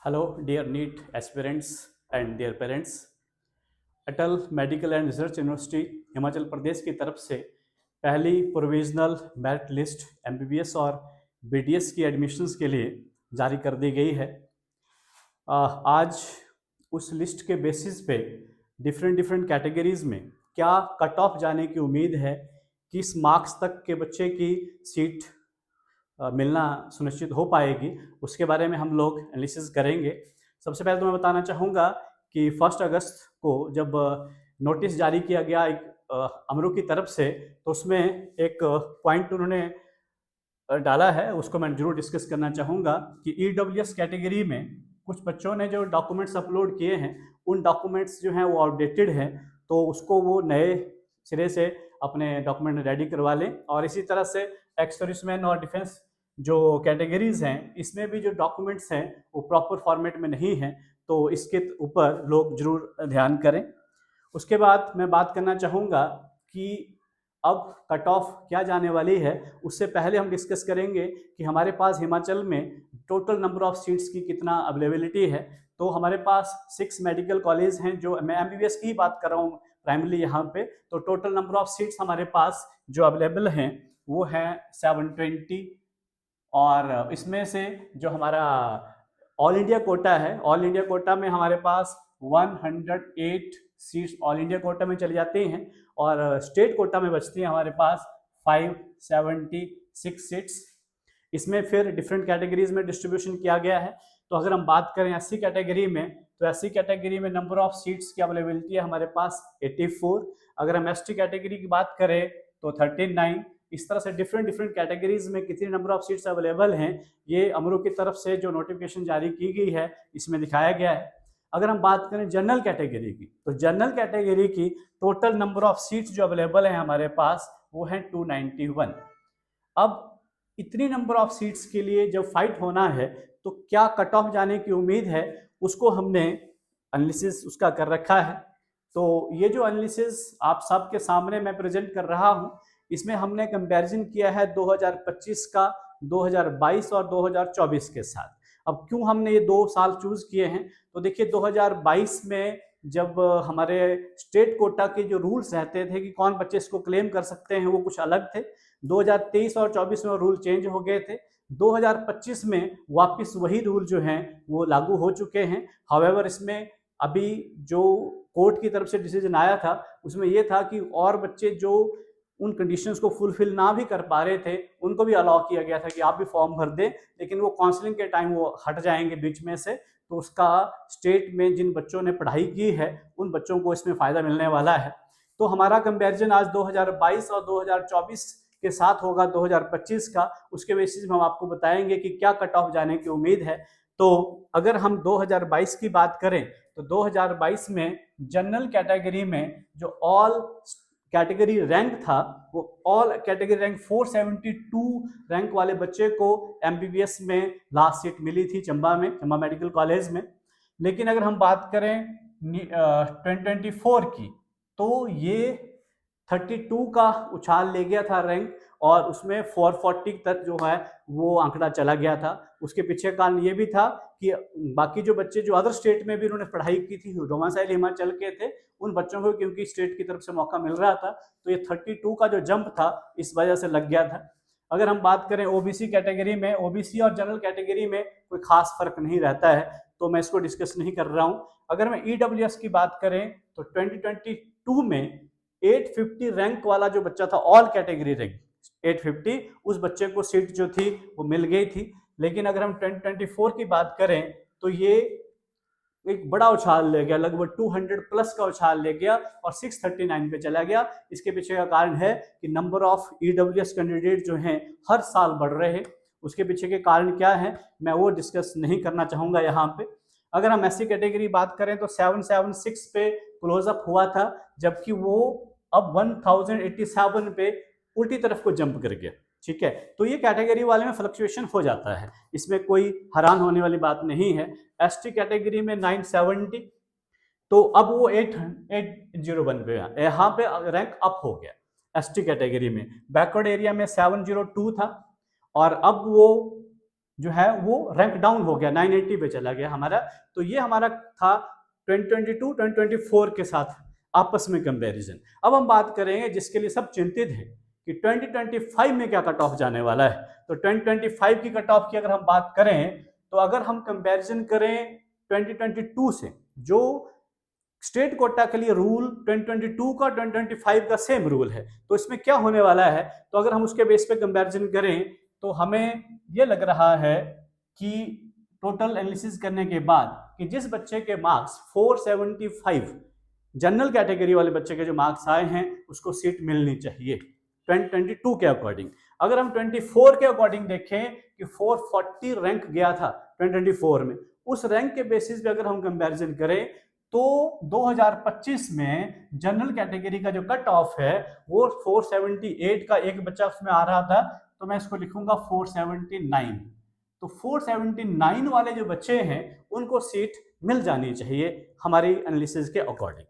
Hello, dear NEET aspirants and their parents. Atal medical and research university Himachal Pradesh की तरफ से पहली प्रोविजनल मेरिट लिस्ट एमबीबीएस और बीडीएस की एडमिशन्स के लिए जारी कर दी गई है। आज उस लिस्ट के बेसिस पे डिफरेंट डिफरेंट कैटेगरीज में क्या कट ऑफ जाने की उम्मीद है, किस मार्क्स तक के बच्चे की सीट मिलना सुनिश्चित हो पाएगी, उसके बारे में हम लोग एनालिसिस करेंगे। सबसे पहले तो मैं बताना चाहूँगा कि 1 अगस्त को जब नोटिस जारी किया गया एक अमरू की तरफ से, तो उसमें एक पॉइंट उन्होंने डाला है, उसको मैं जरूर डिस्कस करना चाहूँगा कि ईडब्ल्यूएस कैटेगरी में कुछ बच्चों ने जो डॉक्यूमेंट्स अपलोड किए हैं, उन डॉक्यूमेंट्स जो हैं वो आउटडेटेड हैं, तो उसको वो नए सिरे से अपने डॉक्यूमेंट रेडी करवा लें। और इसी तरह से एक्स सर्विसमैन और डिफेंस जो कैटेगरीज हैं, इसमें भी जो डॉक्यूमेंट्स हैं वो प्रॉपर फॉर्मेट में नहीं हैं, तो इसके ऊपर लोग जरूर ध्यान करें। उसके बाद मैं बात करना चाहूँगा कि अब कट ऑफ क्या जाने वाली है। उससे पहले हम डिस्कस करेंगे कि हमारे पास हिमाचल में टोटल नंबर ऑफ सीट्स की कितना अवेलेबिलिटी है। तो हमारे पास 6 मेडिकल कॉलेज हैं, जो मैं एमबीबीएस की ही बात कर रहा हूँ प्राइमरी यहाँ पे। तो टोटल नंबर ऑफ सीट्स हमारे पास जो अवेलेबल हैं वो है 720, और इसमें से जो हमारा ऑल इंडिया कोटा है, ऑल इंडिया कोटा में हमारे पास 108 सीट्स ऑल इंडिया कोटा में चली जाती हैं, और स्टेट कोटा में बचती हैं हमारे पास 576 सीट्स। इसमें फिर डिफरेंट कैटेगरीज में डिस्ट्रीब्यूशन किया गया है। तो अगर हम बात करें एससी कैटेगरी में, तो एससी कैटेगरी में नंबर ऑफ सीट्स की अवेलेबिलिटी है हमारे पास 84। अगर हम एसटी कैटेगरी की बात करें तो 39। इस तरह से डिफरेंट डिफरेंट कैटेगरीज में कितनी नंबर ऑफ सीट्स अवेलेबल हैं, ये अमरू की तरफ से जो नोटिफिकेशन जारी की गई है इसमें दिखाया गया है। अगर हम बात करें जनरल कैटेगरी की, तो जनरल कैटेगरी की टोटल नंबर ऑफ सीट्स जो अवेलेबल है हमारे पास वो है 291। अब इतनी नंबर ऑफ सीट्स के लिए जब फाइट होना है, तो क्या कट ऑफ जाने की उम्मीद है, उसको हमने एनालिसिस उसका कर रखा है। तो ये जो एनालिसिस आप सबके सामने मैं प्रेजेंट कर रहा हूँ, इसमें हमने कंपैरिजन किया है 2025 का 2022 और 2024 के साथ। अब क्यों हमने ये 2 साल चूज किए हैं, तो देखिए 2022 में जब हमारे स्टेट कोटा के जो रूल्स रहते थे कि कौन बच्चे इसको क्लेम कर सकते हैं, वो कुछ अलग थे। 2023 और 24 में रूल चेंज हो गए थे। 2025 में वापस वही रूल जो हैं वो लागू हो चुके हैं। हाउएवर इसमें अभी जो कोर्ट की तरफ से डिसीजन आया था, उसमें ये था कि और बच्चे जो उन कंडीशंस को फुलफिल ना भी कर पा रहे थे, उनको भी अलाउ किया गया था कि आप भी फॉर्म भर दें, लेकिन वो काउंसलिंग के टाइम वो हट जाएंगे बीच में से। तो उसका स्टेट में जिन बच्चों ने पढ़ाई की है, उन बच्चों को इसमें फ़ायदा मिलने वाला है। तो हमारा कंपैरिजन आज 2022 और 2024 के साथ होगा 2025 का। उसके बेसिस में हम आपको बताएंगे कि क्या कट ऑफ जाने की उम्मीद है। तो अगर हम 2022 की बात करें, तो 2022 में जनरल कैटेगरी में जो ऑल कैटेगरी रैंक था, वो ऑल कैटेगरी रैंक 472 रैंक वाले बच्चे को एमबीबीएस में लास्ट सीट मिली थी चंबा में, चंबा मेडिकल कॉलेज में। लेकिन अगर हम बात करें 2024 की, तो ये 32 का उछाल ले गया था रैंक, और उसमें 440 तक जो है वो आंकड़ा चला गया था। उसके पीछे कारण ये भी था कि बाकी जो बच्चे जो अदर स्टेट में भी उन्होंने पढ़ाई की थी, डोमिसाइल हिमाचल के थे, उन बच्चों को क्योंकि स्टेट की तरफ से मौका मिल रहा था, तो ये 32 का जो जंप था इस वजह से लग गया था। अगर हम बात करें ओबीसी कैटेगरी में, ओबीसी और जनरल कैटेगरी में कोई खास फर्क नहीं रहता है, तो मैं इसको डिस्कस नहीं कर रहा हूँ। अगर मैं ईडब्ल्यूएस की बात करें, तो 2022 में 850 रैंक वाला जो बच्चा था, ऑल कैटेगरी रैंक 850, उस बच्चे को सीट जो थी वो मिल गई थी। लेकिन अगर हम 2024 की बात करें, तो ये एक बड़ा उछाल ले गया, लगभग 200 प्लस का उछाल ले गया और 639 पे चला गया। इसके पीछे का कारण है कि नंबर ऑफ ईडब्ल्यूएस कैंडिडेट जो हैं हर साल बढ़ रहे हैं। उसके पीछे के कारण क्या है, मैं वो डिस्कस नहीं करना चाहूँगा यहाँ पे। अगर हम एससी कैटेगरी बात करें, तो 776 पे क्लोजअप हुआ था, जबकि वो अब 1087 पे उल्टी तरफ को जंप कर गया। ठीक है, तो ये कैटेगरी वाले में फ्लक्चुएशन हो जाता है, इसमें कोई हैरान होने वाली बात नहीं है। एसटी कैटेगरी में 970, तो अब वो 801 पे यहाँ पे रैंक अप हो गया एसटी कैटेगरी में। बैकवर्ड एरिया में 702 था, और अब वो जो है वो रैंक डाउन हो गया, 980 पे चला गया हमारा। तो ये हमारा था 2022 2024 के साथ आपस में कंपैरिजन। अब हम बात करेंगे जिसके लिए सब चिंतित हैं कि 2025 में क्या कट ऑफ जाने वाला है। तो 2025 की कट ऑफ की अगर हम बात करें तो अगर हम कंपैरिजन करें 2022 से, जो स्टेट कोटा के लिए रूल 2022 का 2025 का सेम रूल है, तो इसमें क्या होने वाला है, तो अगर हम उसके बेस पे कंपैरिजन करें तो हमें ये लग रहा है कि टोटल एनालिसिस करने के बाद कि जिस बच्चे के मार्क्स 475 जनरल कैटेगरी वाले बच्चे के जो मार्क्स आए हैं उसको सीट मिलनी चाहिए 2022 के अकॉर्डिंग। अगर हम 24 के अकॉर्डिंग देखें कि 440 रैंक गया था 2024 में, उस रैंक के बेसिस पे अगर हम कंपैरिजन करें तो 2025 में जनरल कैटेगरी का जो कट ऑफ है वो 478 का एक बच्चा उसमें आ रहा था, तो मैं इसको लिखूंगा 479। तो 479 वाले जो बच्चे हैं उनको सीट मिल जानी चाहिए हमारी एनालिसिस के अकॉर्डिंग।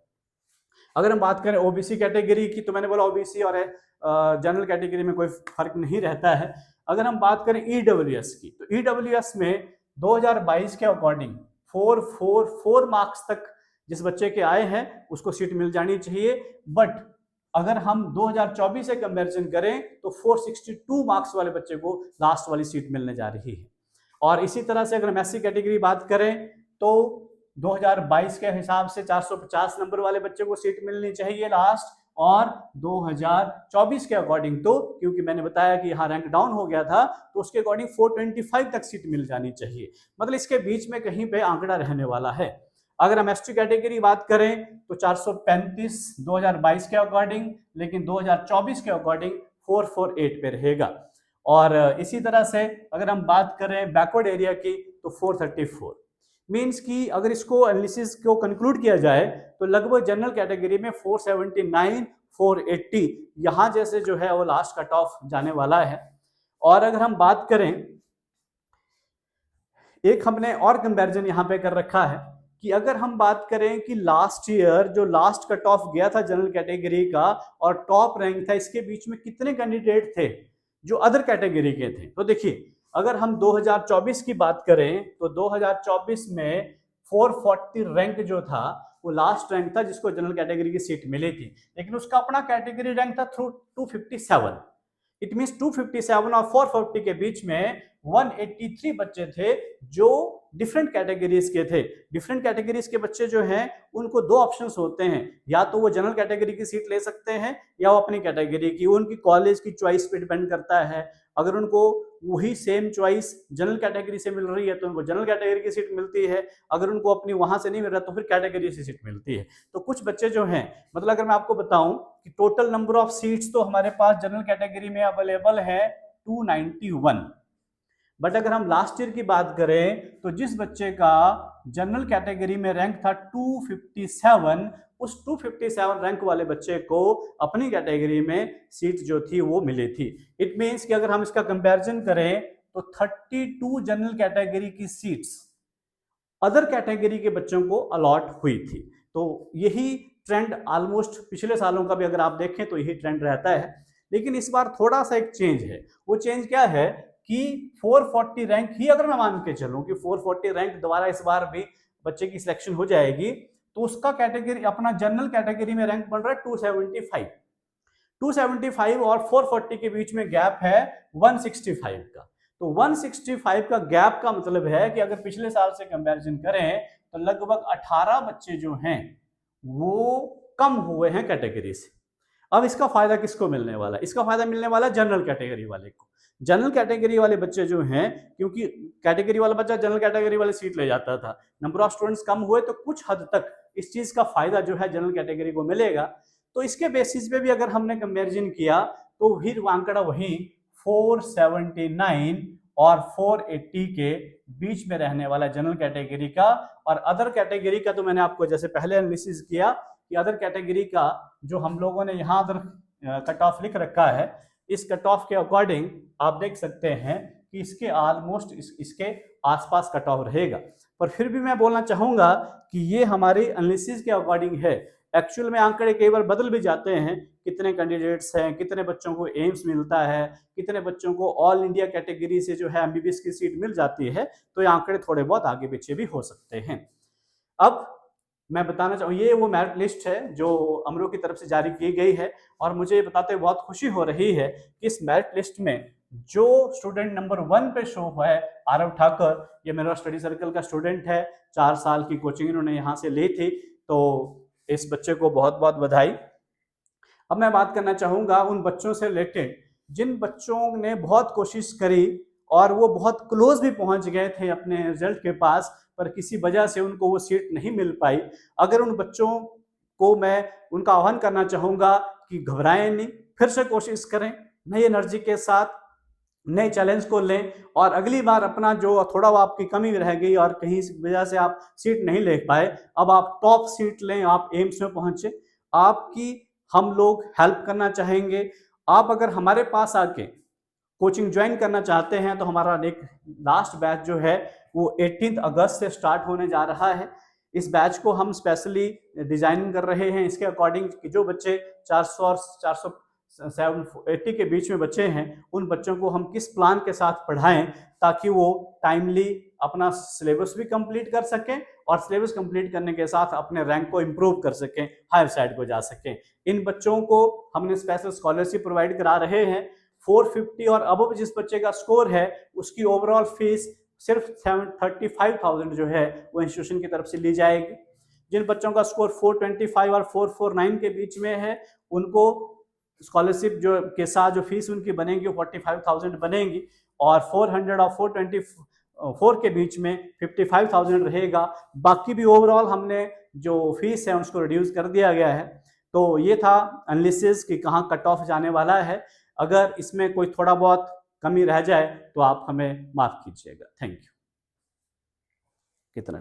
अगर हम बात करें ओबीसी कैटेगरी की, तो मैंने बोला ओबीसी और जनरल कैटेगरी में कोई फर्क नहीं रहता है। अगर हम बात करें ईडब्ल्यूएस की, तो ईडब्ल्यूएस में 2022 के अकॉर्डिंग 444 मार्क्स तक जिस बच्चे के आए हैं उसको सीट मिल जानी चाहिए। बट अगर हम 2024 से कंपैरिजन करें तो 462 मार्क्स वाले बच्चे को लास्ट वाली सीट मिलने जा रही है। और इसी तरह से अगर हम एससी कैटेगरी बात करें तो 2022 के हिसाब से 450 नंबर वाले बच्चे को सीट मिलनी चाहिए लास्ट, और 2024 के अकॉर्डिंग, तो क्योंकि मैंने बताया कि यहाँ रैंक डाउन हो गया था तो उसके अकॉर्डिंग 425 तक सीट मिल जानी चाहिए। मतलब इसके बीच में कहीं पे आंकड़ा रहने वाला है। अगर हम एसटी कैटेगरी बात करें तो 435 2022 के अकॉर्डिंग, लेकिन 2024 के अकॉर्डिंग 448 पे रहेगा। और इसी तरह से अगर हम बात करें बैकवर्ड एरिया की तो 434। मीन्स कि अगर इसको एनालिसिस को कंक्लूड किया जाए तो लगभग जनरल कैटेगरी में 479 480 यहाँ जैसे जो है वो लास्ट कट ऑफ जाने वाला है। और अगर हम बात करें, एक हमने और कंपैरिजन यहाँ पे कर रखा है कि अगर हम बात करें कि लास्ट ईयर जो लास्ट कट ऑफ गया था जनरल कैटेगरी का और टॉप रैंक था, इसके बीच में कितने कैंडिडेट थे जो अदर कैटेगरी के थे। तो देखिए अगर हम 2024 की बात करें तो 2024 में 440 रैंक जो था वो लास्ट रैंक था जिसको जनरल कैटेगरी की सीट मिली थी, लेकिन उसका अपना कैटेगरी रैंक था थ्रू 257। इट मींस 257 और 440 के बीच में 183 बच्चे थे जो डिफरेंट कैटेगरीज के थे। डिफरेंट कैटेगरीज के बच्चे जो हैं उनको दो ऑप्शंस होते हैं, या तो वो जनरल कैटेगरी की सीट ले सकते हैं या वो अपनी कैटेगरी की, उनकी कॉलेज की चॉइस पे डिपेंड करता है। अगर उनको वही सेम चॉइस जनरल कैटेगरी से मिल रही है तो उनको जनरल कैटेगरी की सीट मिलती है, अगर उनको अपनी वहां से नहीं मिल रहा तो फिर कैटेगरी से सीट मिलती है। तो कुछ बच्चे जो हैं, मतलब अगर मैं आपको बताऊं कि टोटल नंबर ऑफ सीट्स तो हमारे पास जनरल कैटेगरी में अवेलेबल है 291, बट अगर हम लास्ट ईयर की बात करें तो जिस बच्चे का जनरल कैटेगरी में रैंक था 257, उस 257 रैंक वाले बच्चे को अपनी कैटेगरी में सीट जो थी वो मिली थी। इट मींस कि अगर हम इसका कंपैरिजन करें तो 32 जनरल कैटेगरी की सीट्स अदर कैटेगरी के बच्चों को अलॉट हुई थी। तो यही ट्रेंड ऑलमोस्ट पिछले सालों का भी अगर आप देखें तो यही ट्रेंड रहता है। लेकिन इस बार थोड़ा सा एक चेंज है। वो चेंज क्या है कि 440 रैंक ही अगर मैं मान के चलूं कि 440 रैंक दोबारा इस बार भी बच्चे की सिलेक्शन हो जाएगी तो उसका कैटेगरी अपना जनरल कैटेगरी में रैंक बन रहा है 275 और 440 के बीच में गैप है 165 का। तो 165 का गैप का मतलब है कि अगर पिछले साल से कंपैरिजन करें तो लगभग 18 बच्चे जो हैं वो कम हुए हैं कैटेगरी से। अब इसका फायदा किसको मिलने वाला है? इसका फायदा मिलने वाला जनरल कैटेगरी वाले को। जनरल कैटेगरी वाले बच्चे जो हैं, क्योंकि कैटेगरी वाला बच्चा जनरल कैटेगरी वाले सीट ले जाता था, नंबर ऑफ स्टूडेंट्स कम हुए तो कुछ हद तक इस चीज का फायदा जो है जनरल कैटेगरी को मिलेगा। तो इसके बेसिस पे भी अगर हमने कंपैरिजन किया तो फिर आंकड़ा वही 479 और 480 के बीच में रहने वाला जनरल कैटेगरी का। और अदर कैटेगरी का तो मैंने आपको जैसे पहले एनालिसिस किया कि अदर कैटेगरी का जो हम लोगों ने यहाँ अदर कट ऑफ लिख रखा है, इस कट ऑफ के अकॉर्डिंग आप देख सकते हैं कि इसके ऑलमोस्ट इसके आसपास कट ऑफ रहेगा। पर फिर भी मैं बोलना चाहूंगा कि ये हमारी एनालिसिस के अकॉर्डिंग है, एक्चुअल में आंकड़े कई बार बदल भी जाते हैं, कितने कैंडिडेट्स हैं, कितने बच्चों को एम्स मिलता है, कितने बच्चों को ऑल इंडिया कैटेगरी से जो है एमबीबीएस की सीट मिल जाती है, तो ये आंकड़े थोड़े बहुत आगे पीछे भी हो सकते हैं। अब मैं बताना चाहूँ, ये वो मेरिट लिस्ट है जो अमरू की तरफ से जारी की गई है, और मुझे ये बताते हुए बहुत खुशी हो रही है कि इस मेरिट लिस्ट में जो स्टूडेंट नंबर 1 पे शो हुआ है, आरव ठाकर, ये मेरा स्टडी सर्कल का स्टूडेंट है, 4 साल की कोचिंग इन्होंने यहाँ से ली थी, तो इस बच्चे को बहुत बहुत बधाई। अब मैं बात करना चाहूँगा उन बच्चों से रिलेटेड जिन बच्चों ने बहुत कोशिश करी और वो बहुत क्लोज भी पहुंच गए थे अपने रिजल्ट के पास, पर किसी वजह से उनको वो सीट नहीं मिल पाई। अगर उन बच्चों को मैं उनका आह्वान करना चाहूँगा कि घबराएं नहीं, फिर से कोशिश करें, नई एनर्जी के साथ नए चैलेंज को लें, और अगली बार अपना जो थोड़ा वो आपकी कमी रह गई और कहीं वजह से आप सीट नहीं ले पाए, अब आप टॉप सीट लें, आप एम्स में पहुंचे। आपकी हम लोग हेल्प करना चाहेंगे। आप अगर हमारे पास आके कोचिंग ज्वाइन करना चाहते हैं तो हमारा एक लास्ट बैच जो है वो 18 अगस्त से स्टार्ट होने जा रहा है। इस बैच को हम स्पेशली डिजाइन कर रहे हैं इसके अकॉर्डिंग कि जो बच्चे 400 और 480 के बीच में बच्चे हैं, उन बच्चों को हम किस प्लान के साथ पढ़ाएं ताकि वो टाइमली अपना सिलेबस भी कंप्लीट कर सकें और सिलेबस कंप्लीट करने के साथ अपने रैंक को इंप्रूव कर सकें, हायर साइड को जा सकें। इन बच्चों को हमने स्पेशल स्कॉलरशिप प्रोवाइड करा रहे हैं। 450 और अब जिस बच्चे का स्कोर है उसकी ओवरऑल फीस सिर्फ 35,000 जो है वो इंस्टीट्यूशन की तरफ से ली जाएगी। जिन बच्चों का स्कोर 425 और 449 के बीच में है उनको स्कॉलरशिप जो के साथ जो फीस उनकी बनेगी वो 45,000 बनेगी, और 400 और 424 के बीच में 55,000 रहेगा। बाकी भी ओवरऑल हमने जो फीस है उसको रिड्यूस कर दिया गया है। तो ये था एनालिसिस कि कहाँ कट ऑफ जाने वाला है। अगर इसमें कोई थोड़ा बहुत कमी रह जाए तो आप हमें माफ कीजिएगा। Thank you. कितना